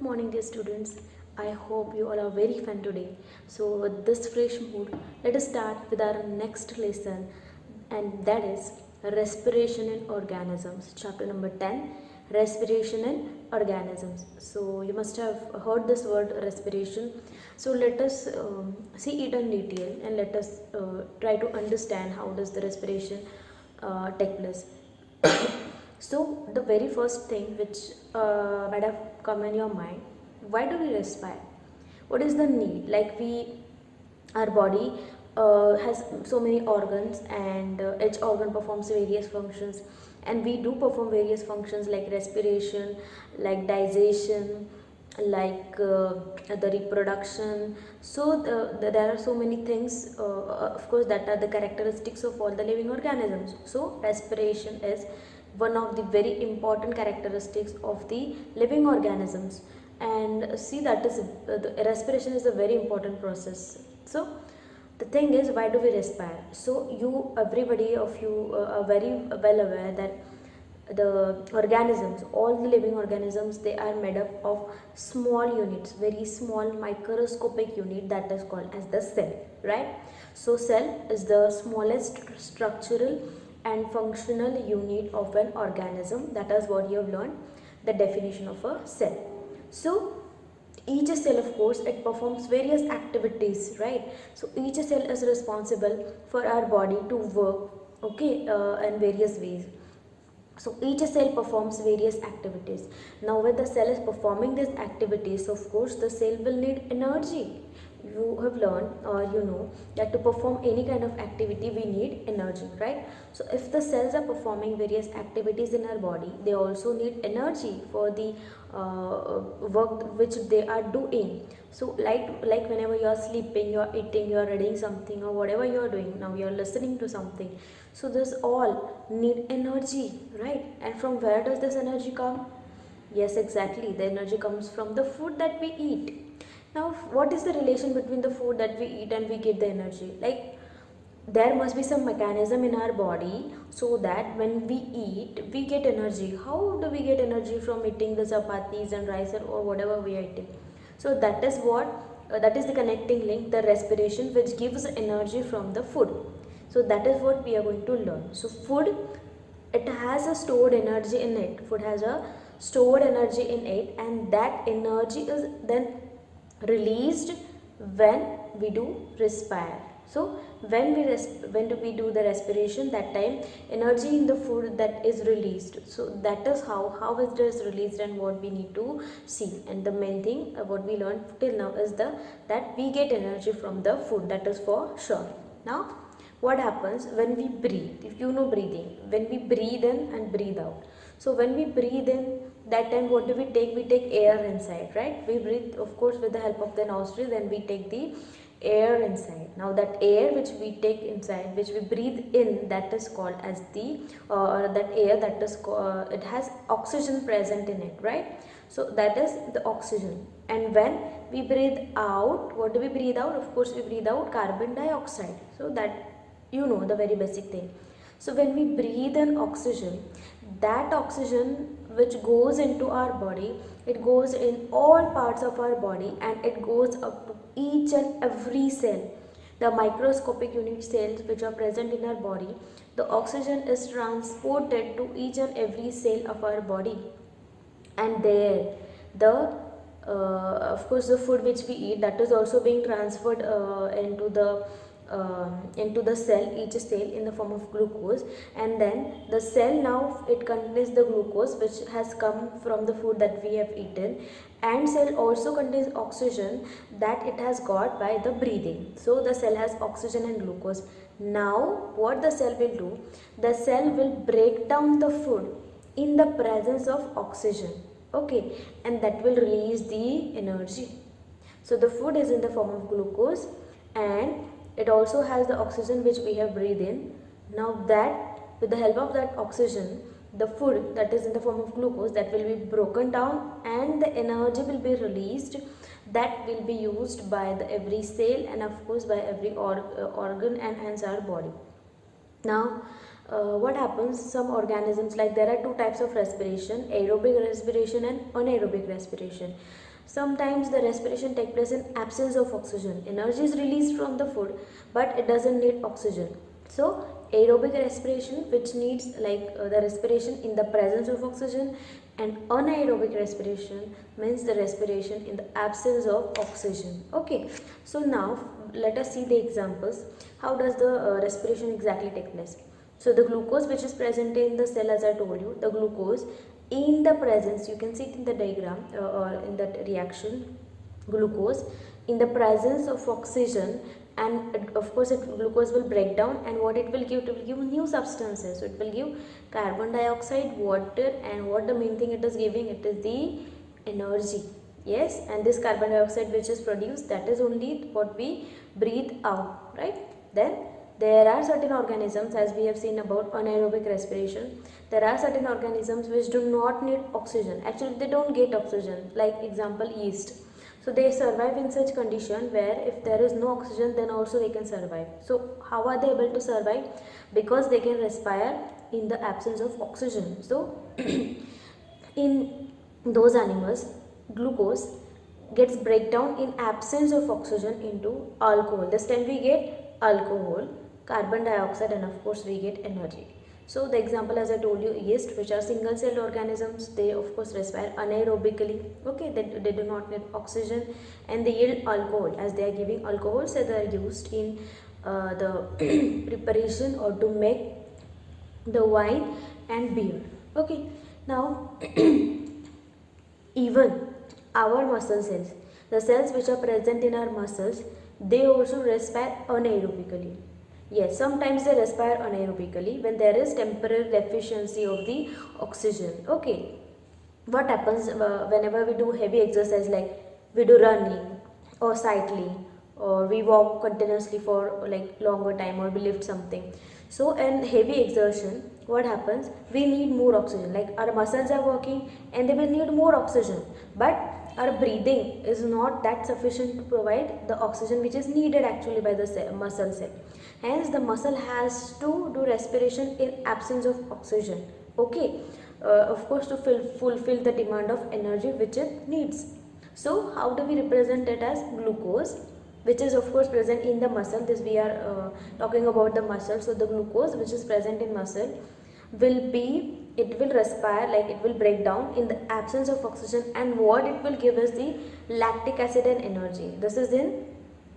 morning, dear students. I hope you all are very fun today. So, with this fresh mood, let us start with our next lesson, and that is respiration in organisms. Chapter number 10, respiration in organisms. So, you must have heard this word respiration. So, let us see it in detail and let us try to understand how does the respiration take place. So, the very first thing which might have come in your mind, why do we respire? What is the need? Our body has so many organs, and each organ performs various functions, and we do perform various functions like respiration, like digestion, the reproduction. So there are so many things, of course, that are the characteristics of all the living organisms. So respiration is one of the very important characteristics of the living organisms, and see that is the respiration is a very important process. So the thing is, why do we respire? So everybody of you are very well aware that the organisms, all the living organisms, they are made up of small units, very small microscopic unit, that is called as the cell, right? So cell is the smallest structural and functional unit of an organism. That is what you have learned, the definition of a cell. So each cell, of course, it performs various activities, right? So each cell is responsible for our body to work, okay, in various ways. So each cell performs various activities. Now when the cell is performing these activities, of course the cell will need energy. You have learned, or you know, that to perform any kind of activity we need energy, right? So if the cells are performing various activities in our body, they also need energy for the work which they are doing. So like whenever you are sleeping, you are eating, you are reading something, or whatever you are doing, now you are listening to something, so this all need energy, right? And from where does this energy come? Yes, exactly, the energy comes from the food that we eat. Now what is the relation between the food that we eat and we get the energy? Like, there must be some mechanism in our body so that when we eat we get energy. How do we get energy from eating the chapatis and rice or whatever we are eating? So that is what that is the connecting link, the respiration, which gives energy from the food. So that is what we are going to learn. So food, it has a stored energy in it. Food has a stored energy in it, and that energy is then released when we do respire. So when we do the respiration, that time energy in the food that is released. So that is how it is released and what we need to see. And the main thing what we learned till now is that we get energy from the food, that is for sure. Now what happens when we breathe? If you know breathing, when we breathe in and breathe out. So when we breathe in, that time what do we take? We take air inside, right? We breathe, of course, with the help of the nostril, then we take the air inside. Now that air which we take inside, which we breathe in, that is called as the that air, that is it has oxygen present in it, right? So that is the oxygen. And when we breathe out, what do we breathe out? Of course we breathe out carbon dioxide. So that, you know, the very basic thing. So when we breathe in oxygen, that oxygen which goes into our body, it goes in all parts of our body, and it goes up to each and every cell, the microscopic unit cells which are present in our body. The oxygen is transported to each and every cell of our body, and there the of course the food which we eat, that is also being transferred into the cell, each cell, in the form of glucose. And then the cell, now it contains the glucose which has come from the food that we have eaten, and cell also contains oxygen that it has got by the breathing. So the cell has oxygen and glucose. Now what the cell will do? The cell will break down the food in the presence of oxygen, okay, and that will release the energy. So the food is in the form of glucose, and it also has the oxygen which we have breathed in. Now that, with the help of that oxygen, the food that is in the form of glucose, that will be broken down and the energy will be released, that will be used by the every cell and of course by every organ and hence our body. Now What happens, some organisms, like there are two types of respiration, aerobic respiration and anaerobic respiration. Sometimes the respiration takes place in absence of oxygen. Energy is released from the food, but it doesn't need oxygen. So aerobic respiration, which needs the respiration in the presence of oxygen, and anaerobic respiration means the respiration in the absence of oxygen. Okay, so now let us see the examples. How does the respiration exactly take place? So the glucose which is present in the cell, as I told you, the glucose in the presence, you can see it in the diagram or in that reaction, glucose in the presence of oxygen, and of course glucose will break down, and what it will give, it will give new substances. So it will give carbon dioxide, water, and what the main thing it is giving, it is the energy. Yes, and this carbon dioxide which is produced, that is only what we breathe out, right? Then there are certain organisms, as we have seen about anaerobic respiration, there are certain organisms which do not need oxygen. Actually they don't get oxygen, like example yeast. So they survive in such condition where if there is no oxygen, then also they can survive. So how are they able to survive? Because they can respire in the absence of oxygen. So in those animals, glucose gets breakdown in absence of oxygen into alcohol. This time we get alcohol, carbon dioxide, and of course we get energy. So the example, as I told you, yeast, which are single celled organisms, they of course respire anaerobically. Okay, they do not need oxygen, and they yield alcohol, as they are giving alcohol, so they are used in the preparation or to make the wine and beer. Okay, now even our muscle cells, the cells which are present in our muscles, they also respire anaerobically. Yes, sometimes they respire anaerobically when there is temporary deficiency of the oxygen. Okay, what happens whenever we do heavy exercise, like we do running or cycling, or we walk continuously for like longer time, or we lift something. So in heavy exertion, what happens, we need more oxygen, like our muscles are working and they will need more oxygen, but our breathing is not that sufficient to provide the oxygen which is needed actually by the muscle cell. Hence the muscle has to do respiration in absence of oxygen. Okay, of course to fulfill the demand of energy which it needs. So how do we represent it as glucose, which is of course present in the muscle? This we are talking about the muscle. So the glucose which is present in muscle will be, it will respire, like it will break down in the absence of oxygen, and what it will give is the lactic acid and energy. This is in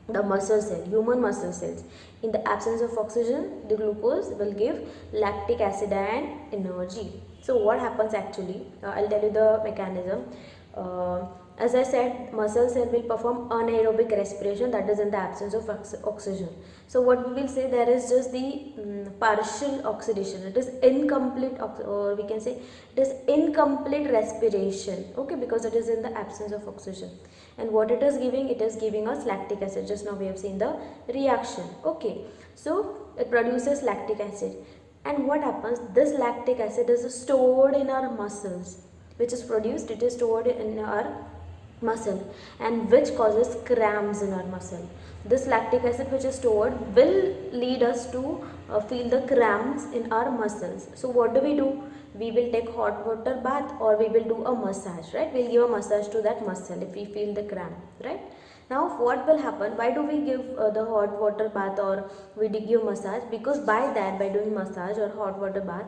the muscle cell, human muscle cells. In the absence of oxygen, the glucose will give lactic acid and energy. So what happens actually, I'll tell you the mechanism. As I said, muscle cell will perform anaerobic respiration, that is in the absence of oxygen. So what we will say, there is just the partial oxidation, it is incomplete, or we can say it is incomplete respiration. Okay, because it is in the absence of oxygen. And what it is giving, it is giving us lactic acid. Just now we have seen the reaction. Okay, so it produces lactic acid, and what happens, this lactic acid is stored in our muscles, which is produced, it is stored in our muscle, and which causes cramps in our muscle. This lactic acid which is stored will lead us to feel the cramps in our muscles. So what do? We will take hot water bath, or we will do a massage, right? We'll give a massage to that muscle if we feel the cramp, right? Now what will happen, why do we give the hot water bath, or we give massage? Because by that, by doing massage or hot water bath,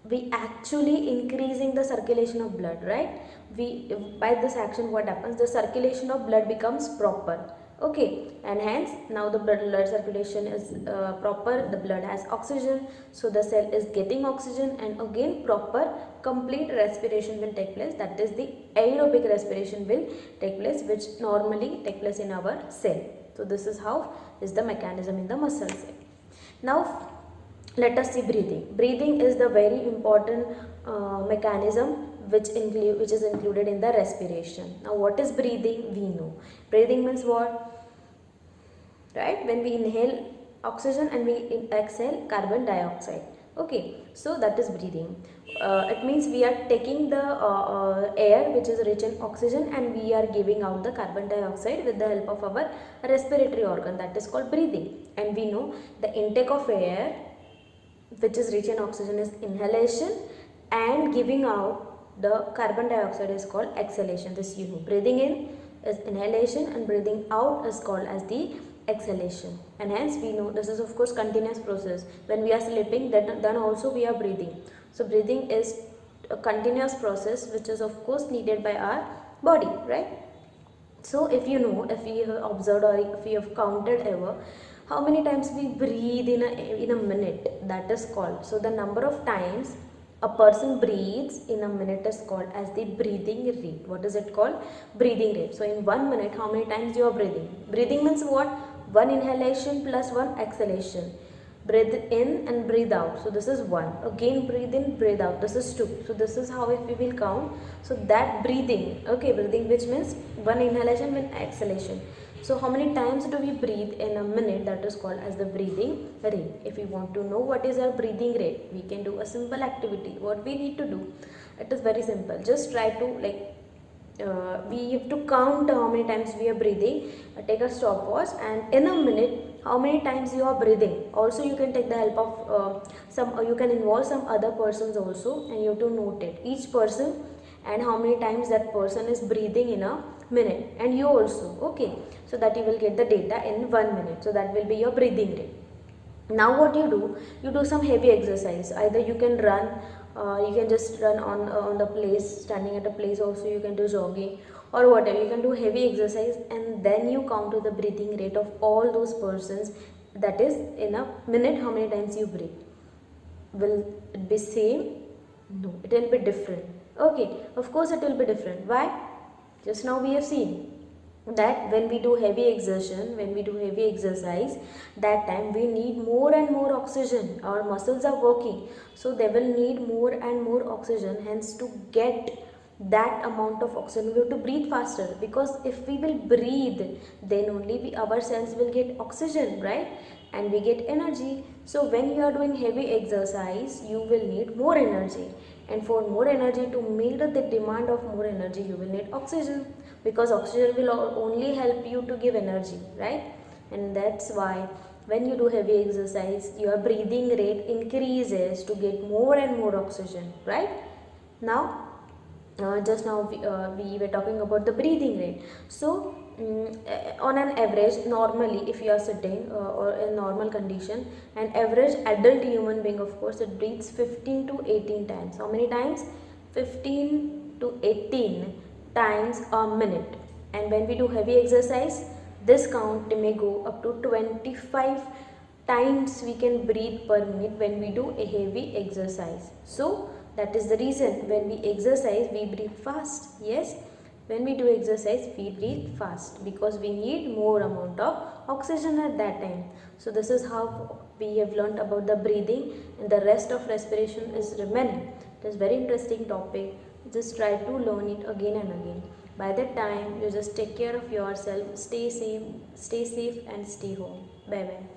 we actually increasing the circulation of blood, right? We, by this action, what happens, the circulation of blood becomes proper. Okay, and hence now the blood circulation is proper, the blood has oxygen, so the cell is getting oxygen, and again proper complete respiration will take place, that is the aerobic respiration will take place, which normally take place in our cell. So this is how is the mechanism in the muscle cell. Now let us see breathing. Breathing is the very important mechanism which is included in the respiration. Now what is breathing? We know. Breathing means what? Right? When we inhale oxygen and we exhale carbon dioxide. Okay, so that is breathing. It means we are taking the air which is rich in oxygen, and we are giving out the carbon dioxide with the help of our respiratory organ, that is called breathing. And we know the intake of air which is rich in oxygen, is inhalation, and giving out the carbon dioxide is called exhalation. This you know. Breathing in is inhalation and breathing out is called as the exhalation. And hence we know this is of course continuous process. When we are sleeping, then also we are breathing. So breathing is a continuous process which is of course needed by our body, right? So if you know, if we have observed or if we have counted ever, how many times we breathe in a minute, that is called. So the number of times a person breathes in a minute is called as the breathing rate. What is it called? Breathing rate. So in 1 minute, how many times you are breathing? Breathing means what? One inhalation plus one exhalation. Breathe in and breathe out. So this is 1. Again breathe in, breathe out. This is 2. So this is how if we will count. So that breathing, okay, breathing which means one inhalation, one exhalation. So how many times do we breathe in a minute? That is called as the breathing rate. If we want to know what is our breathing rate, we can do a simple activity. What we need to do, it is very simple. Just try to we have to count how many times we are breathing. Take a stopwatch and in a minute how many times you are breathing. Also you can take the help of you can involve some other persons also, and you have to note it, each person and how many times that person is breathing in a minute, and you also, okay, so that you will get the data in 1 minute. So that will be your breathing rate. Now what you do some heavy exercise. Either you can run, you can just run on the place, standing at a place. Also you can do jogging or whatever. You can do heavy exercise and then you count to the breathing rate of all those persons, that is in a minute how many times you breathe. Will it be same? No, it will be different. Okay, of course it will be different. Why? Just now we have seen that when we do heavy exertion, when we do heavy exercise, that time we need more and more oxygen. Our muscles are working, so they will need more and more oxygen. Hence, to get that amount of oxygen, we have to breathe faster, because if we will breathe, then only our cells will get oxygen, right? And we get energy. So when you are doing heavy exercise, you will need more energy, and for more energy, to meet the demand of more energy, you will need oxygen, because oxygen will only help you to give energy, right? And that's why when you do heavy exercise, your breathing rate increases to get more and more oxygen, right? Now just now we were talking about the breathing rate. So on an average, normally if you are sitting or in normal condition, an average adult human being, of course, it breathes 15 to 18 times. How many times? 15 to 18 times a minute. And when we do heavy exercise, this count may go up to 25 times we can breathe per minute when we do a heavy exercise. So that is the reason when we exercise, we breathe fast. Yes, when we do exercise, we breathe fast because we need more amount of oxygen at that time. So this is how we have learnt about the breathing, and the rest of respiration is remaining. It is very interesting topic. Just try to learn it again and again. By that time, you just take care of yourself, stay safe and stay home. Bye bye.